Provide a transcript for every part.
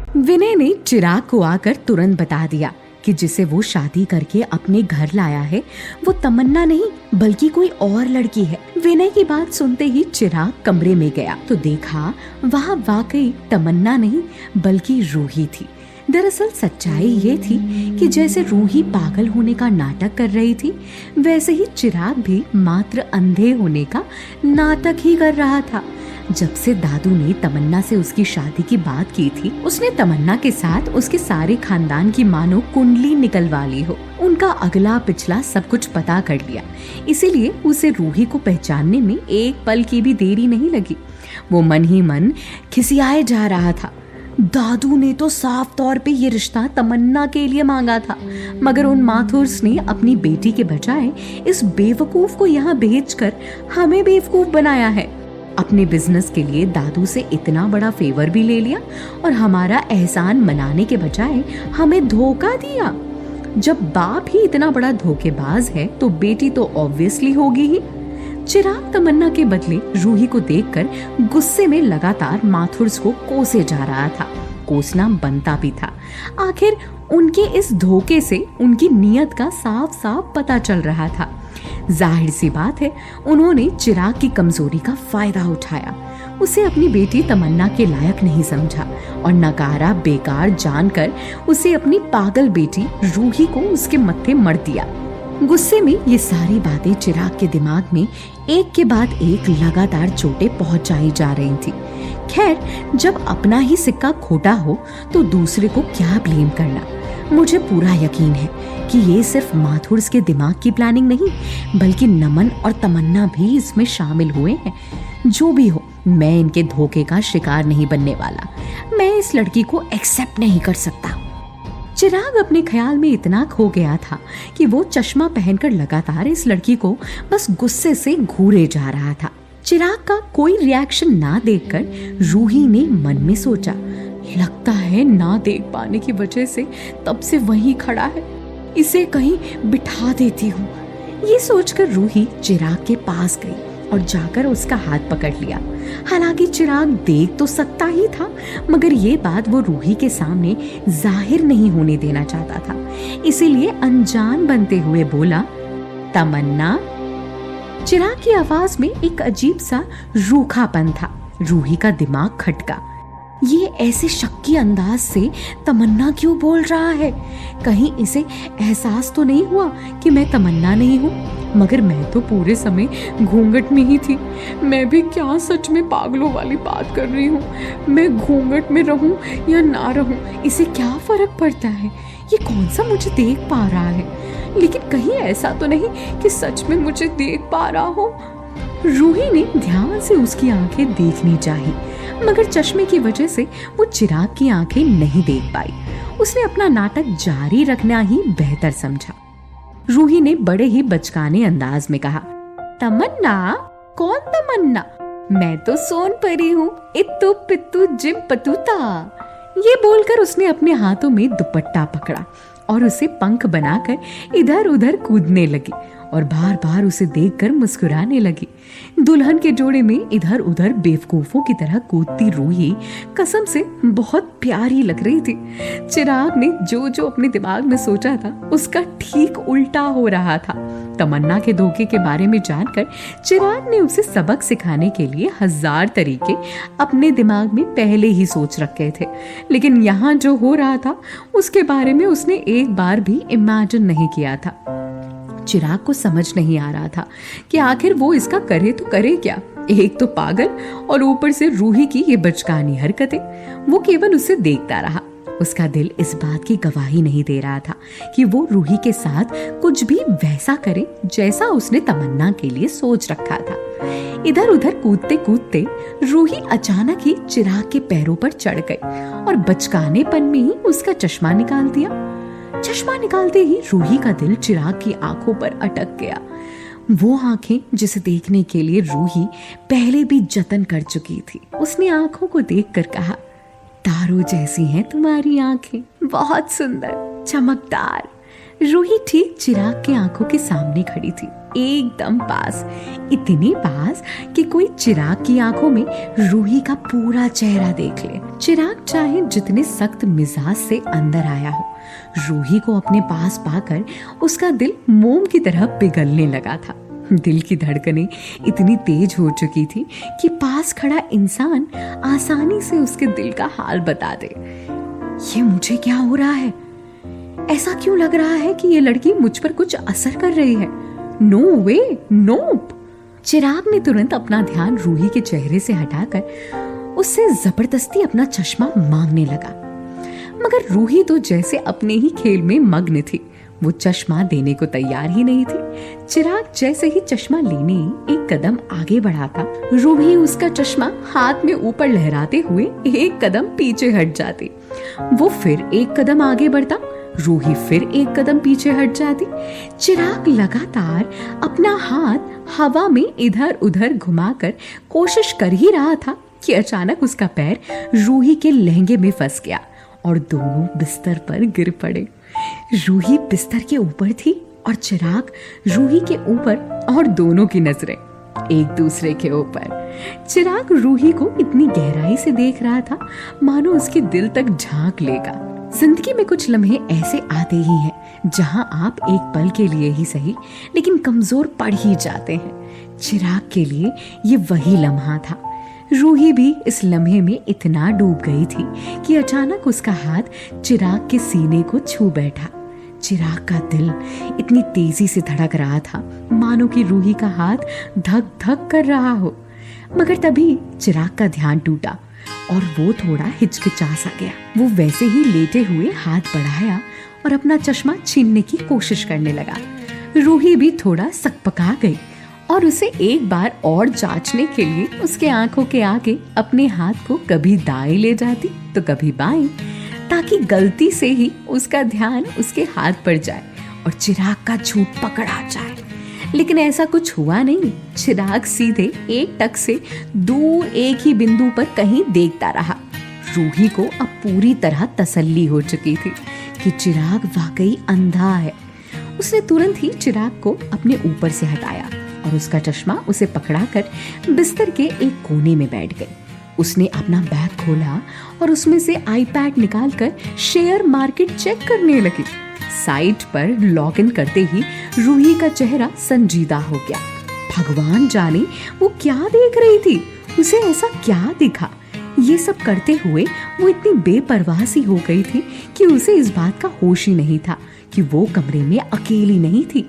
विनय ने चिराग को आकर तुरंत बता दिया कि जिसे वो शादी करके अपने घर लाया है वो तमन्ना नहीं बल्कि कोई और लड़की है। विनय की बात सुनते ही चिराग कमरे में गया तो देखा वहाँ वाकई तमन्ना नहीं बल्कि रूही थी। दरअसल सच्चाई ये थी कि जैसे रूही पागल होने का नाटक कर रही थी वैसे ही चिराग भी मात्र अंधे होने का नाटक ही कर रहा था। जब से दादू ने तमन्ना से उसकी शादी की बात की थी उसने तमन्ना के साथ उसके सारे खानदान की मानो कुंडली निकलवा ली हो। उनका अगला पिछला सब कुछ पता कर लिया, इसीलिए उसे रूही को पहचानने में एक पल की भी देरी नहीं लगी। वो मन ही मन खिसियाए जा रहा था। दादू ने तो साफ तौर पे ये रिश्ता तमन्ना के लिए मांगा था, मगर उन माथुर्स ने अपनी बेटी के बजाय इस बेवकूफ को यहाँ भेजकर हमें बेवकूफ बनाया है। अपने बिजनेस के लिए दादू से इतना बड़ा फेवर भी ले लिया और हमारा एहसान मनाने के बजाय हमें धोखा दिया। जब बाप ही इतना बड़ा धोखेबाज है तो बेटी तो ऑब्वियसली होगी ही। चिराग तमन्ना के बदले रूही को देखकर गुस्से में लगातार माथुर्स को कोसे जा रहा था। कोसना बनता भी था। आखिर उनके इस धोखे से उनकी नीयत का साफ साफ पता चल रहा था। जाहिर सी बात है उन्होंने चिराग की कमजोरी का फायदा उठाया, उसे अपनी बेटी तमन्ना के लायक नहीं समझा और नकारा बेकार जानकर उसे अपनी पागल बेटी रूही को उसके मत्थे मर दिया। गुस्से में ये सारी बातें चिराग के दिमाग में एक के बाद एक लगातार चोटें पहुंचाई जा रही थी। खैर, जब अपना ही सिक्का खोटा हो तो दूसरे को क्या ब्लेम करना। मुझे पूरा यकीन है कि ये सिर्फ माथुर्स के दिमाग की प्लानिंग नहीं बल्कि नमन और तमन्ना भी इसमें शामिल हुए हैं। जो भी हो, मैं इनके धोखे का शिकार नहीं बनने वाला। मैं इस लड़की को एक्सेप्ट नहीं कर सकता। चिराग अपने ख्याल में इतना खो गया था कि वो चश्मा पहनकर लगातार इस लड़की को बस गुस्से से घूरे जा रहा था। चिराग का कोई रिएक्शन ना देखकर रूही ने मन में सोचा, लगता है ना देख पाने की वजह से तब से वहीं खड़ा है, इसे कहीं बिठा देती हूँ। ये सोचकर रूही चिराग के पास गई और जाकर उसका हाथ पकड़ लिया। हालांकि चिराग देख तो सकता ही था मगर ये बात वो रूही के सामने जाहिर नहीं होने देना चाहता था, इसीलिए अनजान बनते हुए बोला, तमन्ना। चिराग की आवाज में एक अजीब सा रूखापन था। रूही का दिमाग खटका। ये ऐसे शक्की अंदाज से तमन्ना क्यों बोल रहा है? कहीं इसे एहसास तो नहीं हुआ कि मैं तमन्ना नहीं हूँ? मगर मैं तो पूरे समय घूंघट में ही थी। मैं भी क्या सच में पागलों वाली बात कर रही हूँ? मैं घूंघट में रहूं या ना रहूं, इसे क्या फर्क पड़ता है? ये कौन सा मुझे देख पा रहा है? लेकिन कहीं ऐसा तो नहीं कि सच में मुझे देख पा रहा हो? रूही ने ध्यान से उसकी आंखें देखनी चाही, मगर चश्मे की वजह से वो चिराग की आंखें नहीं देख पाई। उसने अपना नाटक जारी रखना ही बेहतर समझा। रूही ने बड़े ही बचकाने अंदाज में कहा, तमन्ना? कौन तमन्ना? मैं तो सोन परी हूँ, इत्तू पित्तू जिम पतूता। ये बोलकर उसने अपने हाथों में दुपट्टा पकड़ा और उसे पंख बनाकर इधर उधर कूदने लगी और बार बार उसे देखकर मुस्कुराने लगी। दुल्हन के जोड़े में इधर उधर बेवकूफों की तरह कूदती रूही कसम से बहुत प्यारी लग रही थी। चिराग ने जो जो अपने दिमाग में सोचा था उसका ठीक उल्टा हो रहा था। तमन्ना के धोखे के बारे में जानकर चिराग ने उसे सबक सिखाने के लिए 1000 तरीके अपने दिमाग में पहले ही सोच रखे थे, लेकिन यहाँ जो हो रहा था उसके बारे में उसने एक बार भी इमेजिन नहीं किया था। चिराग को समझ नहीं आ रहा था कि आखिर वो इसका करे तो करे क्या। एक तो पागल और ऊपर से रूही की ये बचकानी हरकतें। वो केवल उसे देखता रहा। उसका दिल इस बात की गवाही नहीं दे रहा था कि वो रूही के साथ कुछ भी वैसा करे जैसा उसने तमन्ना के लिए सोच रखा था। इधर उधर कूदते कूदते रूही अचानक ही चिराग के पैरों पर चढ़ गई और बचकानेपन में ही उसका चश्मा निकाल दिया। चश्मा निकालते ही रूही का दिल चिराग की आंखों पर अटक गया। वो आंखें जिसे देखने के लिए रूही पहले भी जतन कर चुकी थी। उसने आंखों को देखकर कहा, तारों जैसी हैं तुम्हारी आंखें, बहुत सुंदर, चमकदार। रूही ठीक चिराग के आंखों के सामने खड़ी थी, एकदम पास, इतने पास कि कोई चिराग की आंखों में रूही का पूरा चेहरा देख ले। चिराग चाहे जितने सख्त मिजाज से अंदर आया हो, रूही को अपने पास पाकर उसका दिल मोम की तरह पिघलने लगा था। दिल की धड़कनें इतनी तेज हो चुकी थी कि पास खड़ा इंसान आसानी से उसके दिल का हाल बता दे। ये मुझे क्या हो रहा है? ऐसा क्यों लग रहा है कि ये लड़की मुझ पर कुछ असर कर रही है? नो वे, नोप। चिराग ने तुरंत अपना ध्यान रूही के चेहरे से हटाकर उससे जबरदस्ती अपना चश्मा मांगने लगा, मगर रूही तो जैसे अपने ही खेल में मग्न थी। वो चश्मा देने को तैयार ही नहीं थी। चिराग जैसे ही चश्मा लेने एक कदम आगे बढ़ाता, रूही उसका चश्मा हाथ में ऊपर लहराते हुए एक कदम पीछे हट जाती। वो फिर एक कदम आगे बढ़ता, रूही फिर एक कदम पीछे हट जाती। चिराग लगातार अपना हाथ हवा में इधर उधर घुमाकर कोशिश कर ही रहा था कि अचानक उसका पैर रूही के लहंगे में फंस गया और दोनों बिस्तर पर गिर पड़े। रूही बिस्तर के ऊपर थी और चिराग रूही के ऊपर, और दोनों की नजरें एक दूसरे के ऊपर। चिराग रूही को इतनी गहराई से देख रहा था मानो उसके दिल तक झांक लेगा। जिंदगी में कुछ लम्हे ऐसे आते ही हैं जहां आप एक पल के लिए ही सही लेकिन कमजोर पड़ ही जाते हैं। चिराग के लिए ये वही लम्हा था। रूही भी इस लम्हे में इतना डूब गई थी कि अचानक उसका हाथ चिराग के सीने को छू बैठा। चिराग का दिल इतनी तेजी से धड़क रहा था मानो कि रूही का हाथ धक धक कर रहा हो, मगर तभी चिराग का ध्यान टूटा और वो थोड़ा हिचकिचा सा गया। वो वैसे ही लेटे हुए हाथ बढ़ाया और अपना चश्मा छीनने की कोशिश करने लगा। रूही भी थोड़ा सकपका गई और उसे एक बार और जांचने के लिए उसके आंखों के आगे अपने हाथ को कभी दाएं ले जाती तो कभी बाएं, ताकि गलती से ही उसका ध्यान उसके हाथ पर जाए और चिराग का झूठ पकड़ा जाए। लेकिन ऐसा कुछ हुआ नहीं। चिराग सीधे एक टक से दूर एक ही बिंदु पर कहीं देखता रहा। रूही को अब पूरी तरह तसल्ली हो चुकी थी कि चिराग वाकई अंधा है। उसने तुरंत ही चिराग को अपने ऊपर से हटाया और उसका चश्मा उसे पकड़ाकर बिस्तर के एक कोने में बैठ गई। उसने अपना बैग खोला और उसमें से आईपैड निकालकर शेयर मार्केट चेक करने लगी। साइट पर लॉग इन करते ही रूही का चेहरा संजीदा हो गया। भगवान जाने वो क्या देख रही थी, उसे ऐसा क्या दिखा। ये सब करते हुए वो इतनी बेपरवाह सी हो गई थी कि उसे इस बात का होश ही नहीं था कि वो कमरे में अकेली नहीं थी।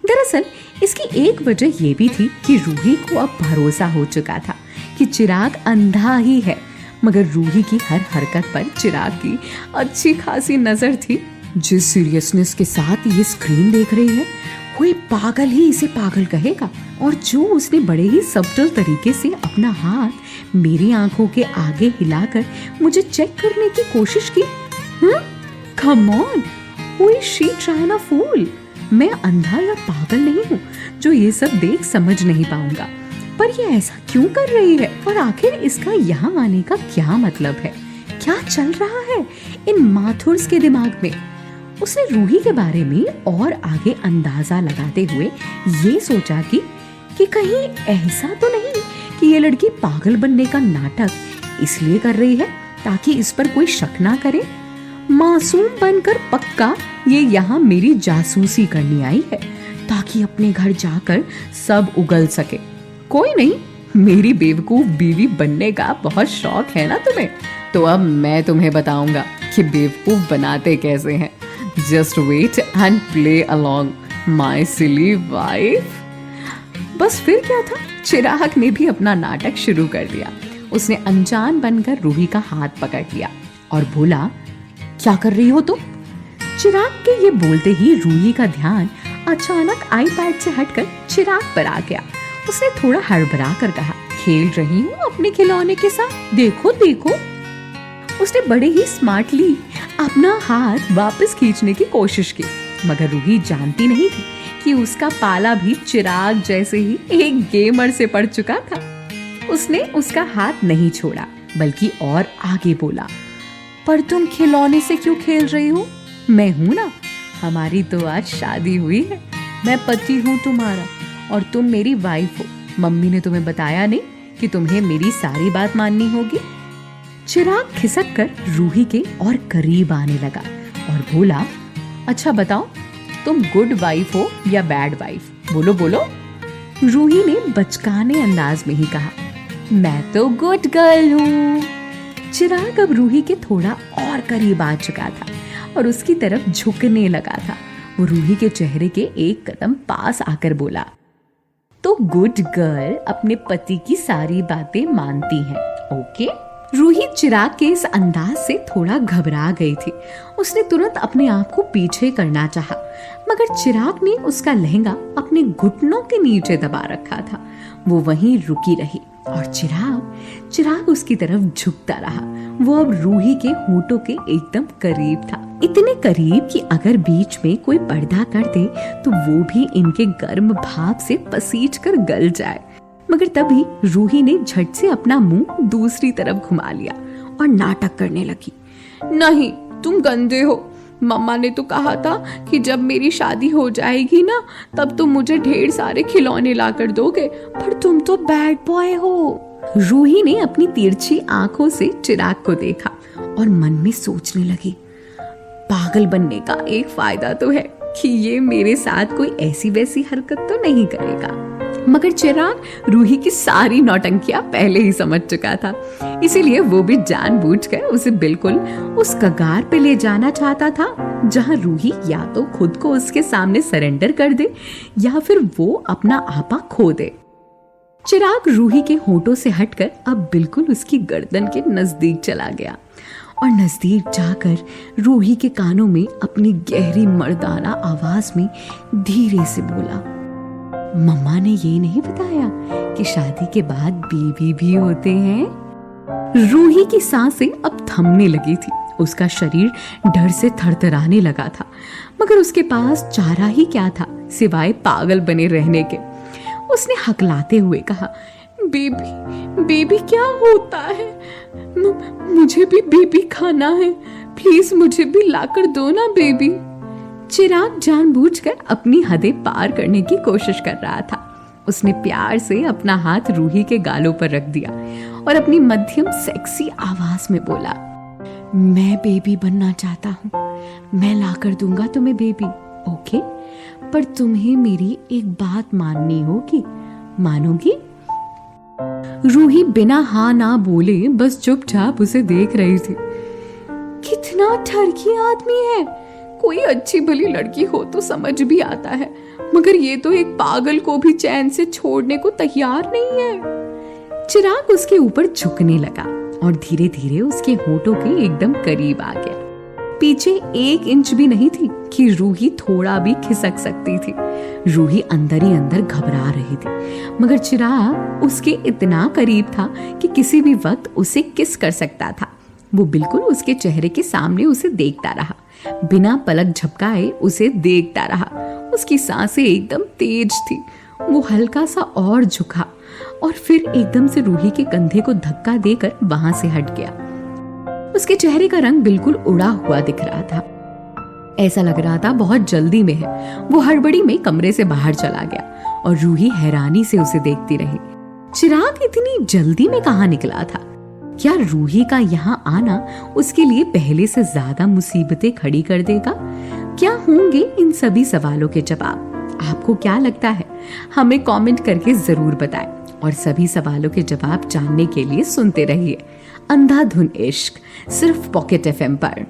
दरअसल इसकी एक वजह ये भी थी कि रूही को अब भरोसा हो चुका था कि चिराग अंधा ही है, मगर रूही की हर हरकत पर चिराग की अच्छी खासी नजर थी। जिस सीरियसनेस के साथ ये स्क्रीन देख रही है, कोई पागल ही इसे पागल कहेगा। और जो उसने बड़े ही सब्टल तरीके से अपना हाथ मेरी आंखों के आगे हिलाकर मुझे चेक करने की कोशिश की। Come on, who is she trying to fool? मैं अंधा या पागल नहीं हूँ जो ये सब देख समझ नहीं पाऊंगा, पर ये ऐसा क्यों कर रही है और आखिर इसका यहाँ आने का क्या मतलब है? क्या चल रहा है इन माथुर्स के दिमाग में? उसने रूही के बारे में और आगे अंदाजा लगाते हुए ये सोचा कि कहीं ऐसा तो नहीं कि ये लड़की पागल बनने का नाटक इसलिए कर रही है ताकि इस पर कोई शक ना करे। मासूम बनकर पक्का ये यहाँ मेरी जासूसी करनी आई है ताकि अपने घर जाकर सब उगल सके। कोई नहीं, मेरी बेवकूफ बीवी बनने का बहुत शौक है ना तुम्हें, तो अब मैं तुम्हें बताऊंगा कि बेवकूफ बनाते कैसे हैं। Just wait and play along my silly wife. बस फिर क्या था, चिराग ने भी अपना नाटक शुरू कर दिया। उसने अनजान बनकर रूही का हाथ पकड़ लिया और बोला, क्या कर रही हो तुम? चिराग के ये बोलते ही रूही का ध्यान अचानक आईपैड से हटकर चिराग पर आ गया। उसने थोड़ा हड़बड़ा कर कहा, खेल रही हूँ अपने खिलौने के साथ, देखो देखो। उसने बड़े ही स्मार्टली अपना हाथ वापस खींचने की कोशिश की, मगर रूही जानती नहीं थी कि उसका पाला भी चिराग जैसे ही एक गेमर से पड़ चुका था। उसने उसका हाथ नहीं छोड़ा बल्कि और आगे बोला, पर तुम खिलौने से क्यों खेल रही हो? मैं हूं ना, हमारी तो आज शादी हुई है। मैं पति हूँ तुम्हारा और तुम मेरी वाइफ हो। मम्मी ने तुम्हें बताया नहीं कि तुम्हें मेरी सारी बात माननी होगी? चिराग खिसक कर रूही के और करीब आने लगा और बोला, अच्छा बताओ, तुम गुड वाइफ हो या बैड वाइफ? बोलो बोलो। रूही ने बचकाने अंदाज में ही कहा, मैं तो गुड गर्ल हूँ। चिराग अब रूही के थोड़ा और करीब आ चुका था और उसकी तरफ झुकने लगा था। वो रूही के चेहरे के एक कदम पास आकर बोला, तो गुड गर्ल अपने पति की सारी बातें मानती हैं, ओके? रूही चिराग के इस अंदाज से थोड़ा घबरा गई थी। उसने तुरंत अपने आप को पीछे करना चाहा, मगर चिराग ने उसका लहंगा अपने घुटनों के नीचे दबा रखा था। वो वहीं रुकी रही और चिराग उसकी तरफ झुकता रहा। वो अब रूही के होठों के एकदम करीब था, इतने करीब कि अगर बीच में कोई पर्दा कर दे तो वो भी इनके गर्म भाप से पसीज कर गल जाए। मगर तभी रूही ने झट से अपना मुंह दूसरी तरफ घुमा लिया और नाटक करने लगी। नहीं, तुम गंदे हो। मम्मा ने तो कहा था कि जब मेरी शादी हो जाएगी ना, तब तुम मुझे ढेर सारे खिलौने ला कर दोगे, पर तुम तो बैड बॉय हो। रूही ने अपनी तिरछी आंखों से चिराग को देखा और मन में सोचने लगी, पागल बनने का एक फायदा तो है कि ये मेरे साथ कोई ऐसी वैसी हरकत तो नहीं करेगा। मगर चिराग रूही की सारी नौटंकियां पहले ही समझ चुका था, इसीलिए वो भी जानबूझकर उसे बिल्कुल उस कगार पे ले जाना चाहता था जहां रूही या तो खुद को उसके सामने सरेंडर कर दे या फिर वो अपना आपा खो दे। चिराग रूही के होठों से हटकर अब बिल्कुल उसकी गर्दन के नजदीक चला गया और नजदीक जाकर रूही के कानों में अपनी गहरी मर्दाना आवाज में धीरे से बोला, मम्मा ने ये नहीं बताया कि शादी के बाद बेबी भी होते हैं? रूही की सांसें अब थमने लगी थी। उसका शरीर डर से थरथराने लगा था, मगर उसके पास चारा ही क्या था सिवाय पागल बने रहने के। उसने हकलाते हुए कहा, बेबी क्या होता है? मुझे भी बेबी खाना है, प्लीज मुझे भी लाकर दो ना बेबी। चिराग जानबूझकर अपनी हदें पार करने की कोशिश कर रहा था। उसने प्यार से अपना हाथ रूही के गालों पर रख दिया और अपनी मध्यम सेक्सी आवाज में बोला, मैं बेबी बनना चाहता हूँ, मैं लाकर दूंगा तुम्हें बेबी, ओके? पर तुम्हें मेरी एक बात माननी होगी, मानोगी? रूही बिना हाँ ना बोले बस चुपचाप उसे देख रही थी। कितना ठरकी आदमी है, कोई अच्छी भली लड़की हो तो समझ भी आता है, मगर ये तो एक पागल को भी चैन से छोड़ने को तैयार नहीं है। चिराग उसके ऊपर झुकने लगा और धीरे धीरे उसके होठों के एकदम करीब आ गया। पीछे 1 इंच भी नहीं थी कि रूही थोड़ा भी खिसक सकती थी। रूही अंदर ही अंदर घबरा रही थी, मगर चिराग उसके इतना करीब था कि किसी भी वक्त उसे किस कर सकता था। वो बिल्कुल उसके चेहरे के सामने उसे देखता रहा, बिना पलक झपकाए उसे देखता रहा। उसकी सांसें एकदम तेज थी। वो हल्का सा और झुका और फिर एकदम से रूही के कंधे को धक्का देकर वहां से हट गया। उसके चेहरे का रंग बिल्कुल उड़ा हुआ दिख रहा था। ऐसा लग रहा था बहुत जल्दी में है। वो हड़बड़ी में कमरे से बाहर चला गया और रूही हैरानी से उसे देखती रही। चिराग इतनी जल्दी में कहाँ निकला था? क्या रूही का यहाँ आना उसके लिए पहले से ज्यादा मुसीबतें खड़ी कर देगा? क्या होंगे इन सभी सवालों के जवाब? आपको क्या लगता है? हमें कमेंट करके जरूर बताएं और सभी सवालों के जवाब जानने के लिए सुनते रहिए अंधाधुन इश्क, सिर्फ पॉकेट FM पर।